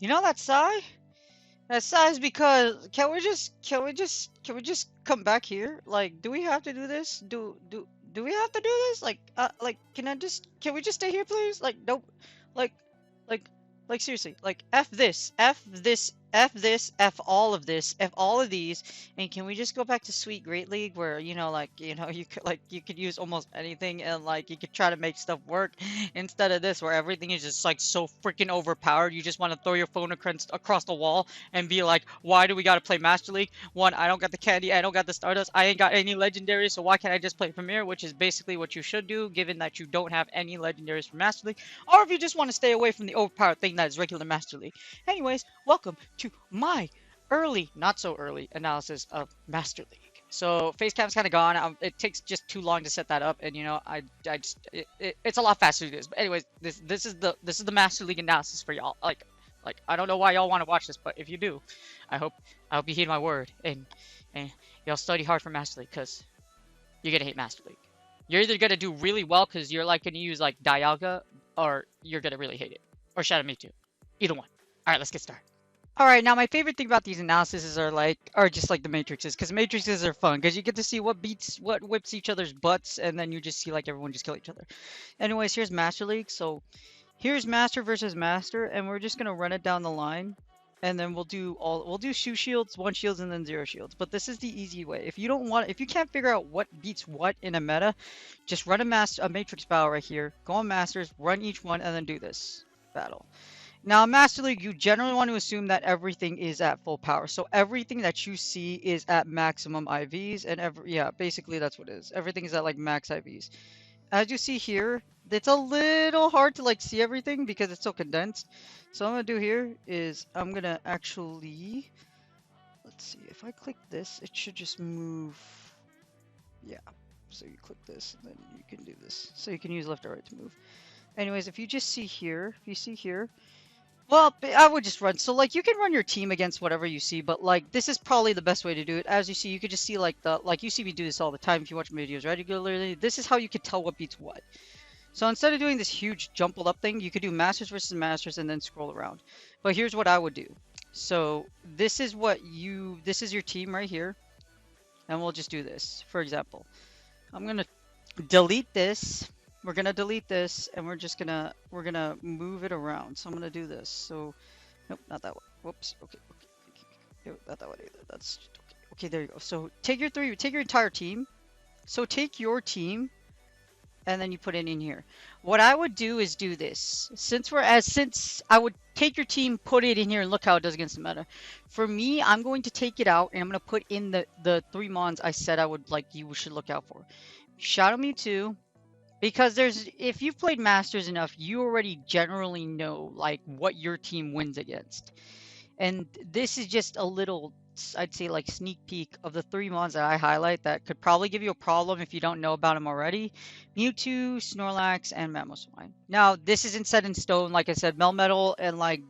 You know that sigh? That sigh is because can we just come back here? Like, do we have to do this? Do we have to do this? Like, can we just stay here, please? Like, nope. Like, like, like seriously. Like, f this, f this, f this, f all of this, f all of these, and can we just go back to Sweet Great League where you could use almost anything and like you could try to make stuff work instead of this where everything is just like so freaking overpowered. You just want to throw your phone across the wall and be like, why do we gotta play Master League? One, I don't got the candy, I don't got the Stardust, I ain't got any legendaries, so why can't I just play Premier? Which is basically what you should do, given that you don't have any legendaries for Master League, or if you just want to stay away from the overpowered thing that is regular Master League. Anyways, welcome to my early, not so early, analysis of Master League. So face cam's kind of gone. It takes just too long to set that up, and you know, it's a lot faster to do this. But anyways, this is the Master League analysis for y'all. Like I don't know why y'all want to watch this, but if you do, I hope you heed my word and y'all study hard for Master League because you're gonna hate Master League. You're either gonna do really well because you're like gonna use like Dialga, or you're gonna really hate it, or Shadow Mewtwo. Either one. All right, let's get started. All right, now my favorite thing about these analyses are just like the matrices, because matrices are fun, because you get to see what whips each other's butts, and then you just see like everyone just kill each other. Anyways, here's Master League. So here's Master versus Master, and we're just gonna run it down the line, and then we'll do shoe shields, one shields, and then zero shields. But this is the easy way. If you can't figure out what beats what in a meta, just run a matrix battle right here. Go on Masters, run each one, and then do this battle. Now, in Master League, you generally want to assume that everything is at full power. So everything that you see is at maximum IVs, and basically that's what it is. Everything is at like max IVs. As you see here, it's a little hard to like see everything because it's so condensed. So what I'm gonna do here is I'm gonna actually, let's see, if I click this, it should just move. Yeah. So you click this, and then you can do this. So you can use left or right to move. Anyways, if you see here, well, I would just run. So, like, you can run your team against whatever you see, but, like, this is probably the best way to do it. As you see, you could just see, like, you see me do this all the time if you watch my videos regularly. This is how you could tell what beats what. So, instead of doing this huge jumbled up thing, you could do Masters versus Masters and then scroll around. But here's what I would do. So, this is your team right here. And we'll just do this. For example, I'm going to delete this. We're gonna delete this, and we're gonna move it around. So I'm gonna do this. So, nope, not that one. Whoops. Okay. No, not that one either. That's okay. Okay, there you go. So take your entire team. So take your team, and then you put it in here. What I would do is do this. Since I would take your team, put it in here, and look how it does against the meta. For me, I'm going to take it out, and I'm gonna put in the 3 mons I said you should look out for. Shadow Mewtwo. Because if you've played Masters enough, you already generally know like what your team wins against. And this is just a little, I'd say, like sneak peek of the 3 mons that I highlight that could probably give you a problem if you don't know about them already. Mewtwo, Snorlax, and Mamoswine. Now, this isn't set in stone. Like I said, Melmetal and like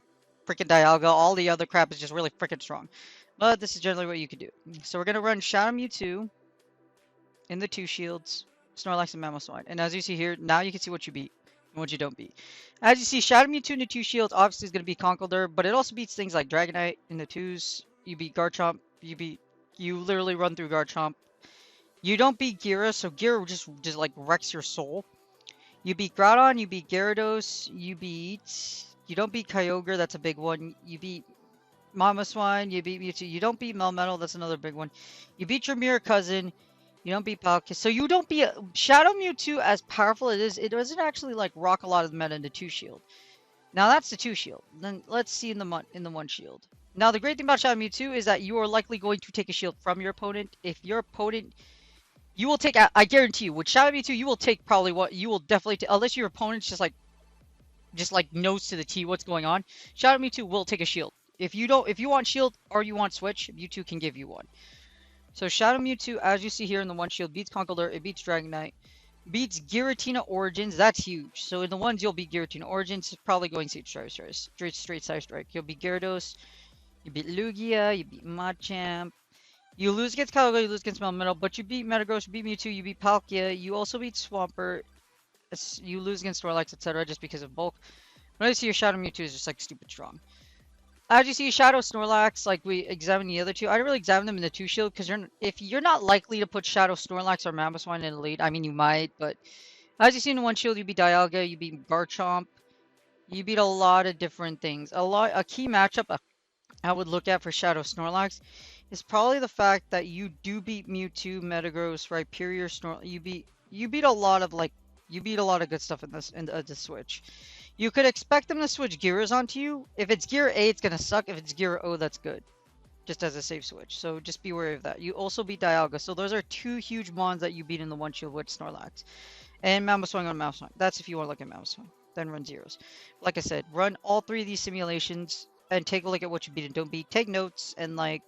freaking Dialga, all the other crap is just really freaking strong. But this is generally what you could do. So we're going to run Shadow Mewtwo in the 2 shields. Snorlax and Mamoswine. And as you see here, now you can see what you beat and what you don't beat. As you see, Shadow Mewtwo in the 2 shields obviously is going to be Conkeldurr, but it also beats things like Dragonite in the 2s. You beat Garchomp. You literally run through Garchomp. You don't beat Gira, so Gira just like wrecks your soul. You beat Groudon, you beat Gyarados, you don't beat Kyogre, that's a big one. You beat Mamoswine, you beat Mewtwo. You don't beat Melmetal, that's another big one. You beat your mirror cousin. You don't beat Palkia. So you don't beat Shadow Mewtwo, as powerful as it is, it doesn't actually like rock a lot of the meta in the 2 shield. Now that's the 2 shield. Then let's see in the 1 shield. Now the great thing about Shadow Mewtwo is that you are likely going to take a shield from your opponent. If your opponent, you will take, I guarantee you, with Shadow Mewtwo, you will take probably what you will definitely take, unless your opponent's just like knows to the T what's going on. Shadow Mewtwo will take a shield. If you want shield or you want switch, Mewtwo can give you one. So Shadow Mewtwo, as you see here in the 1 shield, beats Conkeldurr, it beats Dragonite, beats Giratina Origins, that's huge. So in the 1s, you'll beat Giratina Origins, probably going straight Side Strike. You'll beat Gyarados, you beat Lugia, you beat Machamp. You lose against Kyogre, you lose against Melmetal, but you beat Metagross, you beat Mewtwo, you beat Palkia, you also beat Swampert, you lose against Snorlax, etc. just because of bulk. But I see your Shadow Mewtwo is just like stupid strong. As you see, Shadow Snorlax, like we examined the other two, I didn't really examine them in the 2 shield because if you're not likely to put Shadow Snorlax or Mamoswine in the lead, I mean you might, but as you see in the 1 shield, you beat Dialga, you beat Garchomp, you beat a lot of different things. A key matchup I would look at for Shadow Snorlax is probably the fact that you do beat Mewtwo, Metagross, Rhyperior, you beat a lot of good stuff in this switch. You could expect them to switch gears onto you. If it's gear A, it's gonna suck. If it's gear O, that's good. Just as a safe switch. So just be wary of that. You also beat Dialga. So those are 2 huge mons that you beat in the 1 shield with Snorlax. And Mamoswine on Mamoswine. That's if you want to look at Mamoswine. Then run zeros. Like I said, run all 3 of these simulations and take a look at what you beat and don't beat. Take notes and like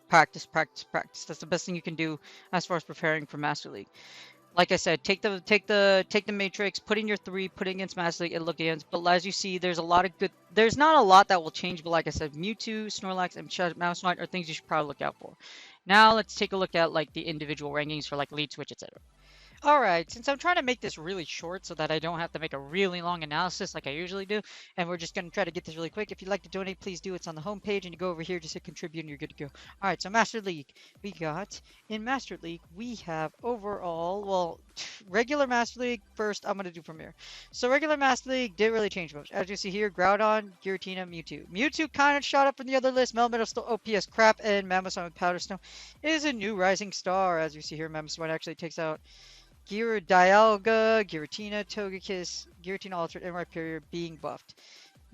practice, practice, practice. That's the best thing you can do as far as preparing for Master League. Like I said, take the matrix, put in your 3, put it against Master League, and look against. But as you see, there's a lot of good. There's not a lot that will change, but like I said, Mewtwo, Snorlax, and Mamoswine are things you should probably look out for. Now let's take a look at like the individual rankings for like lead switch, etc. Alright, since I'm trying to make this really short so that I don't have to make a really long analysis like I usually do, and we're just going to try to get this really quick. If you'd like to donate, please do. It's on the homepage, and you go over here, just hit contribute, and you're good to go. Alright, so Master League. In Master League, we have overall, well, regular Master League, first I'm going to do Premier. So regular Master League didn't really change much. As you see here, Groudon, Giratina, Mewtwo. Mewtwo kind of shot up from the other list. Melmetal still OP as crap, and Mamoswine with Powder Snow is a new rising star. As you see here, Mamoswine actually takes out Dialga, Giratina, Togekiss, Giratina Altered, and Rhyperior being buffed.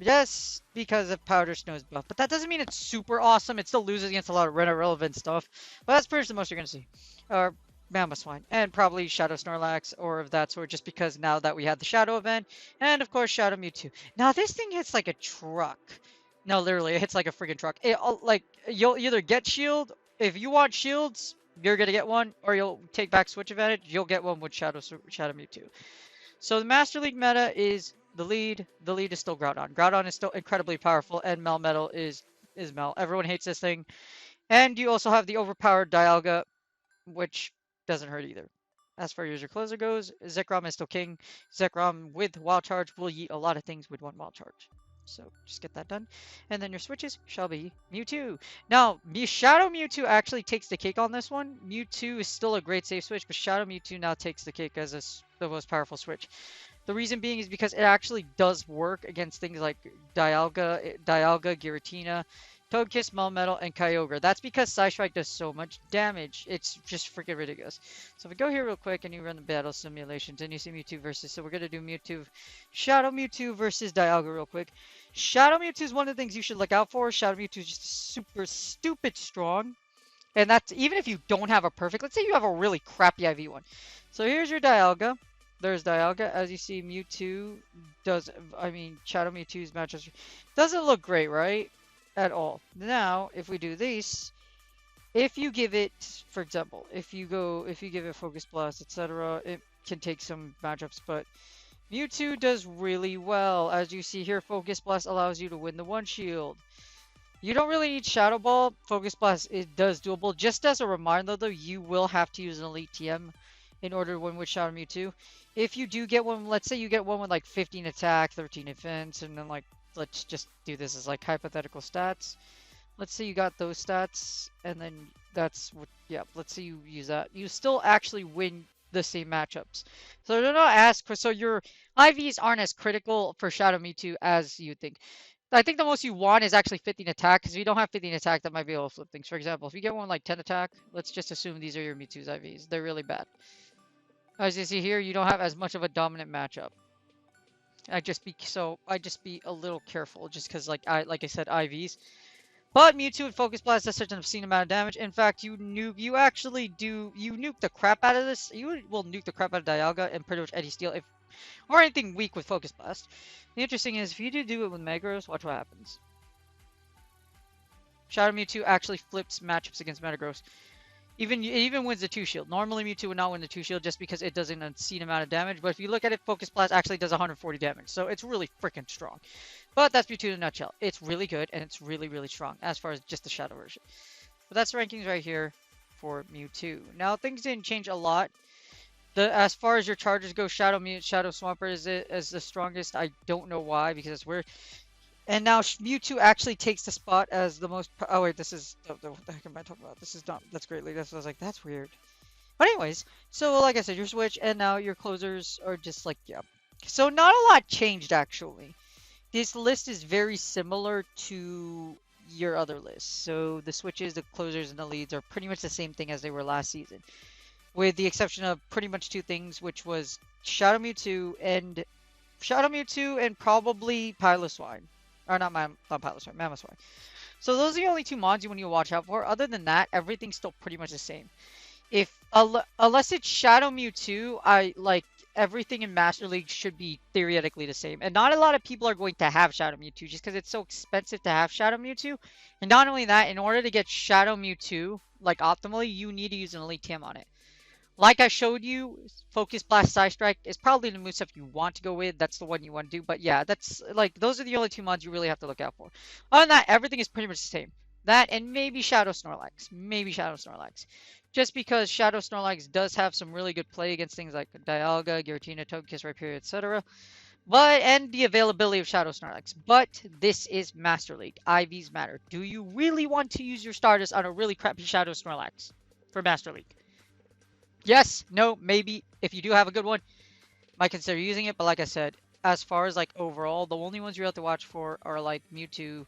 Just because of Powder Snow's buff. But that doesn't mean it's super awesome. It still loses against a lot of relevant stuff. But that's pretty much the most you're going to see. Or Mamoswine. And probably Shadow Snorlax or of that sort. Just because now that we had the Shadow event. And of course Shadow Mewtwo. Now this thing hits like a truck. No, literally, it hits like a freaking truck. You'll either get shield. If you want shields, you're gonna get one, or you'll take back switch advantage. You'll get one with Shadow Mewtwo. So the Master League meta is the lead. The lead is still Groudon. Groudon is still incredibly powerful, and Melmetal is Mel. Everyone hates this thing. And you also have the overpowered Dialga, which doesn't hurt either. As far as your closer goes, Zekrom is still king. Zekrom with Wild Charge will yeet a lot of things with 1 Wild Charge. So just get that done. And then your switches shall be Mewtwo. Now, Shadow Mewtwo actually takes the cake on this one. Mewtwo is still a great safe switch, but Shadow Mewtwo now takes the cake as the most powerful switch. The reason being is because it actually does work against things like Dialga, Giratina, Togekiss, Melmetal, and Kyogre. That's because Psystrike does so much damage. It's just freaking ridiculous. So if we go here real quick and you run the battle simulations and you see Mewtwo versus, so we're going to do Shadow Mewtwo versus Dialga real quick. Shadow Mewtwo is one of the things you should look out for. Shadow Mewtwo is just super stupid strong. And that's even if you don't have a perfect, let's say you have a really crappy IV one. So here's your Dialga. There's Dialga. As you see, Shadow Mewtwo's matchups doesn't look great, right? At all. Now, if we do this, if you give it, for example, if you give it Focus Blast, etc., it can take some matchups, but Mewtwo does really well. As you see here, Focus Blast allows you to win the 1 shield. You don't really need Shadow Ball. Focus Blast, it does doable. Just as a reminder, though, you will have to use an Elite TM in order to win with Shadow Mewtwo. If you do get one, let's say you get one with like 15 attack, 13 defense, and then like, let's just do this as like hypothetical stats. Let's say you got those stats, and then that's what, yeah, let's say you use that. You still actually win the same matchups. So they're not as, so your IVs aren't as critical for Shadow Mewtwo as you think. I think the most you want is actually 15 attack, because if you don't have 15 attack, that might be able to flip things. For example, if you get one like 10 attack, let's just assume these are your Mewtwo's IVs. They're really bad. As you see here, you don't have as much of a dominant matchup. I just be a little careful, just because like I said, IVs. But Mewtwo with Focus Blast does such an obscene amount of damage. In fact, you nuke the crap out of this. You will nuke the crap out of Dialga and pretty much any steel or anything weak with Focus Blast. The interesting is if you do it with Metagross, watch what happens. Shadow Mewtwo actually flips matchups against Metagross. It even wins the 2 shield. Normally Mewtwo would not win the 2 shield just because it does an obscene amount of damage. But if you look at it, Focus Blast actually does 140 damage. So it's really freaking strong. But that's Mewtwo in a nutshell. It's really good and it's really, really strong as far as just the Shadow version. But that's the rankings right here for Mewtwo. Now things didn't change a lot. As far as your charges go, Shadow Swampert is the strongest. I don't know why, because it's weird. And now Mewtwo actually takes the spot as the most. Oh wait, this is what the heck am I talking about? This is not. That's Great League. I was like, that's weird. But anyways, so like I said, your switch and now your closers are just like yeah. So not a lot changed actually. This list is very similar to your other lists. So the switches, the closers, and the leads are pretty much the same thing as they were last season, with the exception of pretty much two things, which was Shadow Mewtwo and probably Piloswine. Or not Piloswine, Mamoswine. So those are the only two mods you want to watch out for. Other than that, everything's still pretty much the same. If unless it's Shadow Mewtwo, I like everything in Master League should be theoretically the same. And not a lot of people are going to have Shadow Mewtwo just because it's so expensive to have Shadow Mewtwo. And not only that, in order to get Shadow Mewtwo like optimally, you need to use an Elite TM on it. Like I showed you, Focus Blast Side Strike is probably the moveset you want to go with. That's the one you want to do. But yeah, that's like those are the only two mods you really have to look out for. Other than that, everything is pretty much the same. That and maybe Shadow Snorlax. Maybe Shadow Snorlax. Just because Shadow Snorlax does have some really good play against things like Dialga, Giratina, Togekiss, Rhyperior, etc. But and the availability of Shadow Snorlax. But this is Master League. IVs matter. Do you really want to use your starters on a really crappy Shadow Snorlax for Master League? Yes, no, maybe. If you do have a good one, might consider using it. But like I said, as far as like overall, the only ones you have to watch for are like Mewtwo.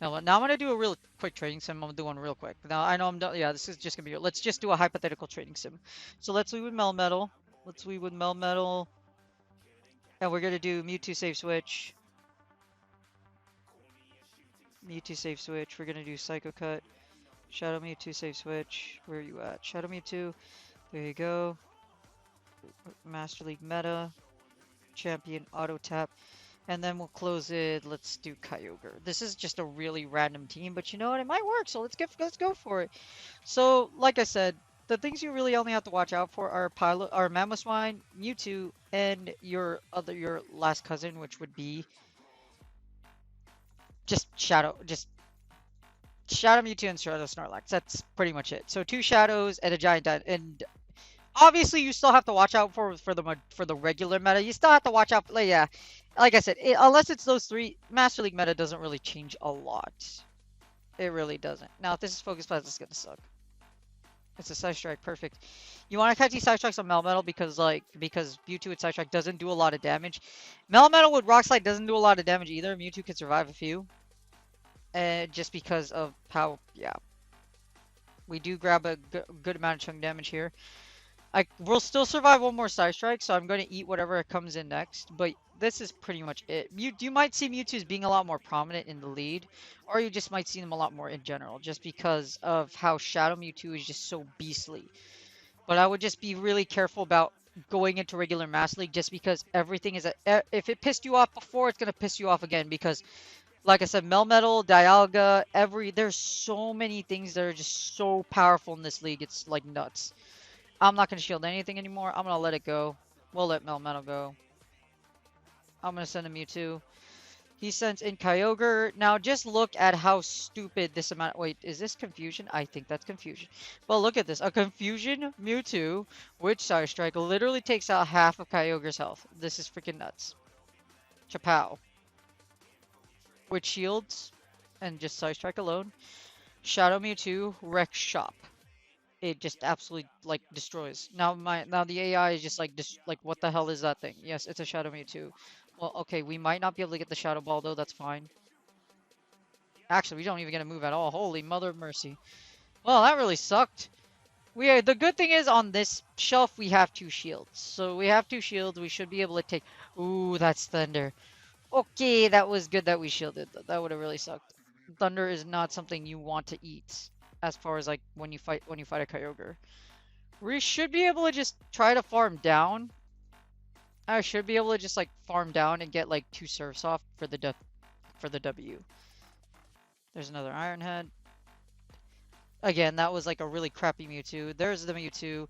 Now I'm gonna do a real quick trading sim. I'm gonna do one real quick. Now I know I'm done. Yeah, this is just gonna be. Let's just do a hypothetical trading sim. So let's lead with Melmetal. Let's lead with Melmetal, and we're gonna do Mewtwo save switch. Mewtwo save switch. We're gonna do Psycho Cut. Shadow Mewtwo save switch. Where are you at? Shadow Mewtwo. There you go. Master League meta. Champion auto tap. And then we'll close it. Let's do Kyogre. This is just a really random team, but you know what? It might work, so let's go for it. So, like I said, the things you really only have to watch out for are Mamoswine, Mewtwo, and your last cousin, which would be just Shadow Mewtwo and Shadow Snorlax. That's pretty much it. So two shadows and a giant and obviously you still have to watch out for the regular meta. You still have to watch out. Like, yeah, like I said, unless it's those three, Master League meta doesn't really change a lot. It really doesn't. Now, if this is Focus Blast, it's gonna suck. It's a Side Strike, perfect. You want to catch these Side Strikes on Melmetal because Mewtwo with Side Strike doesn't do a lot of damage. Melmetal with Rock Slide doesn't do a lot of damage either. Mewtwo can survive a few, and just because of how yeah, we do grab a good amount of chunk damage here. I will still survive one more Side Strike, so I'm going to eat whatever comes in next. But this is pretty much it. You might see Mewtwo as being a lot more prominent in the lead, or you just might see them a lot more in general, just because of how Shadow Mewtwo is just so beastly. But I would just be really careful about going into regular Master League, just because everything is if it pissed you off before, it's going to piss you off again. Because, like I said, Melmetal, Dialga, there's so many things that are just so powerful in this league. It's like nuts. I'm not going to shield anything anymore. I'm going to let it go. We'll let Melmetal go. I'm going to send a Mewtwo. He sends in Kyogre. Now, just look at how stupid this amount... Wait, is this confusion? I think that's confusion. Well, look at this. A confusion Mewtwo with Side Strike literally takes out half of Kyogre's health. This is freaking nuts. Chapow. With shields and just Side Strike alone. Shadow Mewtwo wrecks shop. It just absolutely like destroys. Now the AI is just like what the hell is that thing? Yes, it's a Shadow Mewtwo. Well, okay, we might not be able to get the Shadow Ball though. That's fine. Actually, we don't even get a move at all. Holy mother of mercy. Well, that really sucked. The good thing is on this shelf we have two shields. So we have two shields. We should be able to take. Ooh, that's Thunder. Okay, that was good that we shielded. That would have really sucked. Thunder is not something you want to eat, as far as like when you fight a Kyogre. We should be able to just try to farm down. I should be able to just like farm down and get like two surfs off for the W. There's another Iron Head. Again, that was like a really crappy Mewtwo. There's the Mewtwo.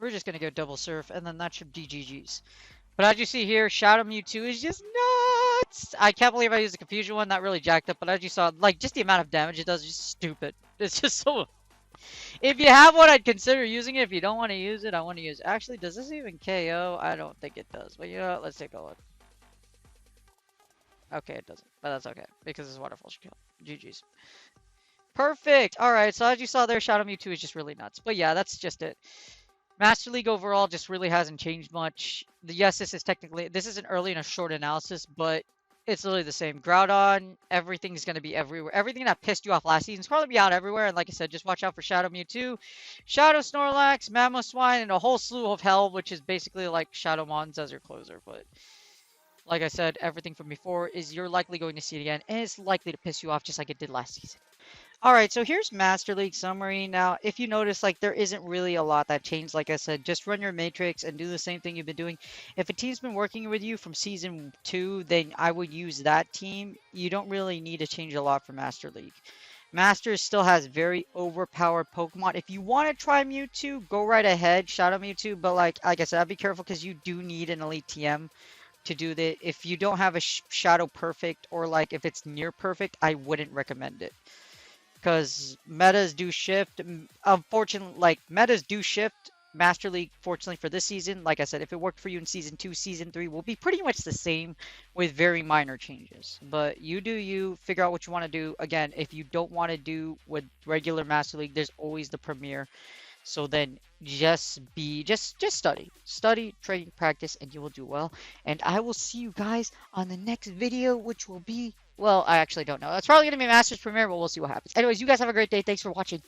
We're just gonna go double surf, and then that should be GG's. But as you see here, Shadow Mewtwo is just nuts! I can't believe I used the Confusion one. That really jacked up. But as you saw, like just the amount of damage it does is just stupid. It's just so. If you have one, I'd consider using it. If you don't want to use it, I want to use it. Actually, does this even KO? I don't think it does. But you know what? Let's take a look. Okay, it doesn't, but that's okay because it's waterfall should kill. GG's. Perfect. All right. So as you saw there, Shadow Mewtwo is just really nuts. But yeah, that's just it. Master League overall just really hasn't changed much. Yes, this is an early and a short analysis, but it's literally the same. Groudon, everything's gonna be everywhere. Everything that pissed you off last season is probably be out everywhere. And like I said, just watch out for Shadow Mewtwo, Shadow Snorlax, Mamoswine, and a whole slew of hell, which is basically like Shadow Mons as your closer. But like I said, everything from before is you're likely going to see it again, and it's likely to piss you off just like it did last season. All right, so here's Master League summary. Now, if you notice, like, there isn't really a lot that changed. Like I said, just run your matrix and do the same thing you've been doing. If a team's been working with you from Season 2, then I would use that team. You don't really need to change a lot for Master League. Masters still has very overpowered Pokemon. If you want to try Mewtwo, go right ahead, Shadow Mewtwo. But like I said, I'd be careful because you do need an Elite TM to do that. If you don't have a Shadow Perfect or like if it's near perfect, I wouldn't recommend it. Because metas do shift. Unfortunately, like metas do shift. Master League, fortunately for this season, like I said, if it worked for you in Season 2, Season 3 will be pretty much the same with very minor changes. But you do you, figure out what you want to do. Again, if you don't want to do with regular Master League, there's always the Premier. So then just study, train, practice, and you will do well. And I will see you guys on the next video, which will be, well, I actually don't know. It's probably going to be Masters Premiere, but we'll see what happens. Anyways, you guys have a great day. Thanks for watching.